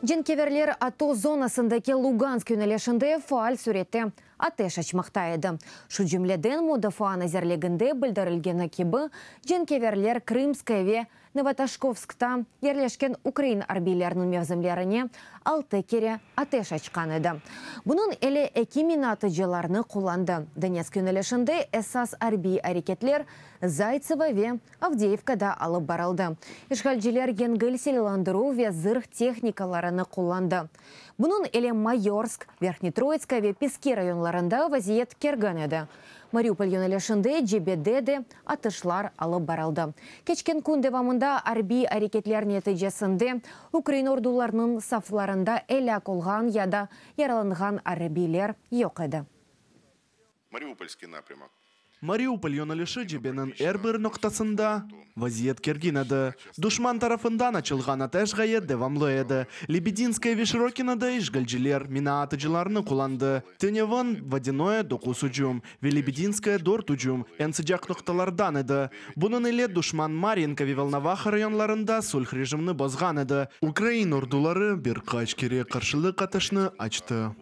Женкеверлер ато зонасындaki Луганск юнелешінде фаал суретте атеш ачмақта еді. Шу жүмледен моды фаан әзірлегінде білдірілгені кебі женкеверлер Крымская ве Новоташковскта ерлешкен Украин арбейлерінің мевзімлеріне 6 кере атеш ачқан еді. Бұның әлі әкі минаты жыларыны құланды. Донецк юнелешінде әсас арбей әрекетлер Зайцева ве Авдеевкада алып барылды. Ишгалжелер енгіл селеландыру ве зырх техникаларыны құланды. Бұның әлі Майорск, Верхнетроицка ве Пески районларында вазиет керген еді. Мариуполь юнелешінде жебедеді атышлар алып барылды. Кечкен күн девамында арби әрекетлер нәтижесінде Украин ордуларының сафларында әлі қолған яда яраланған арбилер yok еді. Мариупольский напрямок. Мариуполь юнелеші жебенің әрбір ноқтасында вазиет керген еді. Душман тарafından açılған атеш ғайет девамлы еді. Лебединская вешрокинада ишгалжилер мина атыжыларыны құланды. Теневан водяное докус уджум, Лебединская дорт уджум, әнсіжақ ноқталардан еді. Бұның еле душман Маринка Волновах районларында сульх режимны бозған еді. Украин ордулары бір қач кере қаршылық атышны açты.